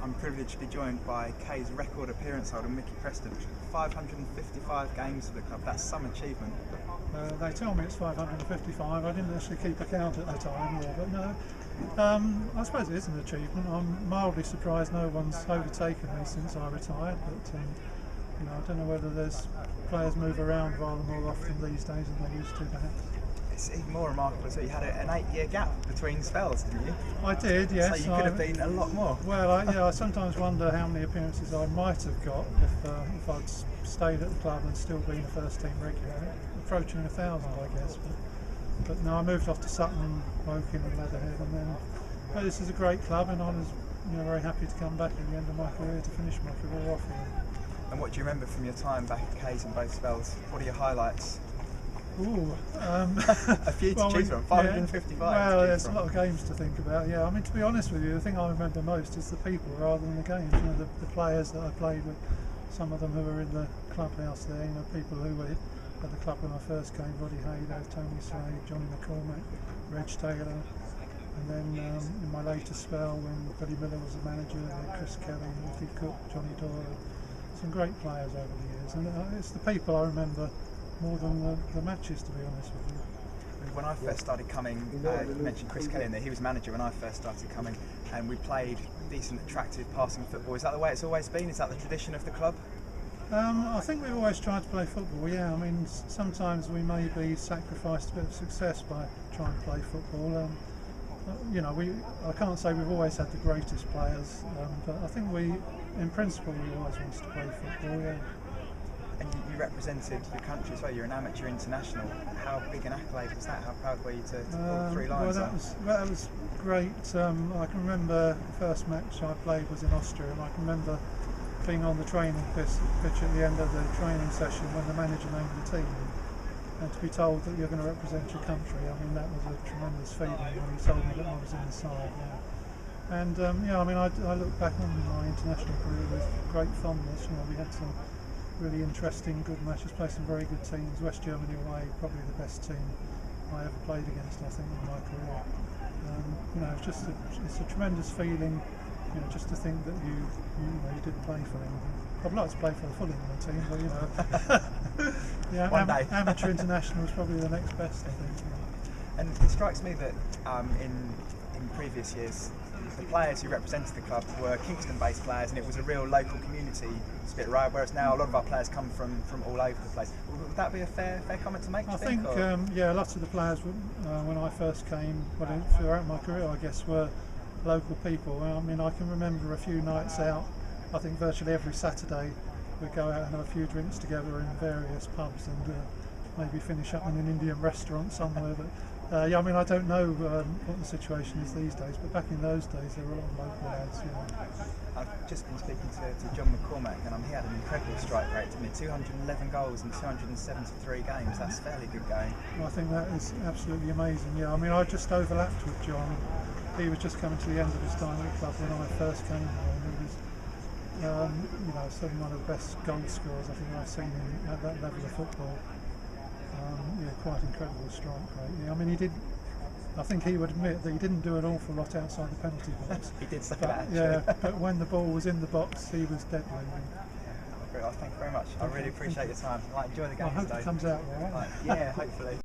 I'm privileged to be joined by Kay's record appearance holder, Micky Preston. 555 games for the club. That's some achievement. They tell me it's 555. I didn't actually keep a count at the time, but no. I suppose it is an achievement. I'm mildly surprised no one's overtaken me since I retired, but I don't know whether there's players move around rather more often these days than they used to, perhaps. It's even more remarkable as well. You had an 8-year gap between spells, didn't you? I did, yes. So you could have been a lot more. Well, I sometimes wonder how many appearances I might have got if I'd stayed at the club and still been a first team regular, approaching 1,000, I guess. But no, I moved off to Sutton, Woking and Leatherhead, and then this is a great club, and I was very happy to come back at the end of my career to finish my career off here. And what do you remember from your time back at Kay's in both spells? What are your highlights? Ooh, a few to choose from. 555. Well, there's a lot of games to think about. Yeah, I mean, to be honest with you, the thing I remember most is the people rather than the games. The players that I played with. Some of them who were in the clubhouse there. People who were at the club when I first came: Roddy Haydow, Tony Slade, Johnny McCormack, Reg Taylor, and then in my later spell when Billy Miller was the manager, Chris Kelly, Nicky Cook, Johnny Doyle. Some great players over the years, and it's the people I remember more than the matches, to be honest with you. When I first started coming, you mentioned Chris Kelly in there. He was manager when I first started coming, and we played decent, attractive passing football. Is that the way it's always been? Is that the tradition of the club? I think we've always tried to play football, yeah. I mean, sometimes we maybe sacrificed a bit of success by trying to play football. I can't say we've always had the greatest players, but I think in principle, we always wanted to play football, yeah. And you represented your country as well. You're an amateur international. How big an accolade was that? How proud were you to pull 3 lines? That was great. I can remember the first match I played was in Austria, and I can remember being on the training pitch at the end of the training session when the manager named the team, and to be told that you're going to represent your country. I mean, that was a tremendous feeling when he told me that I was in the side. Yeah. And I look back on my international career with great fondness. We had some really interesting, good matches, played some very good teams. West Germany away, probably the best team I ever played against, I think, in my career. It's a tremendous feeling, just to think that you did play for them. I'd like to play for the full England team, but One day. Amateur international is probably the next best, I think. And it strikes me that in previous years, the players who represented the club were Kingston-based players, and it was a real local community spirit, right? Whereas now a lot of our players come from all over the place. Would that be a fair comment to make? I think lots of the players when I first came, throughout my career, I guess, were local people. I mean, I can remember a few nights out. I think virtually every Saturday we'd go out and have a few drinks together in various pubs and maybe finish up in an Indian restaurant somewhere. But I don't know what the situation is these days, but back in those days there were a lot of local lads. I've just been speaking to John McCormack, and he had an incredible strike rate. 211 goals in 273 games. That's fairly good going. Well, I think that is absolutely amazing. Yeah, I mean, I just overlapped with John. He was just coming to the end of his time at the club when I first came here, and he was, certainly one of the best goal scorers I think I've seen at that level of football. Quite incredible strike rate. Yeah, I mean, I think he would admit that he didn't do an awful lot outside the penalty box. He did say that, actually. Yeah, but when the ball was in the box, he was deadly. Well, thank you very much. I really appreciate your time. Enjoy the game. I hope it comes out well. Yeah, hopefully.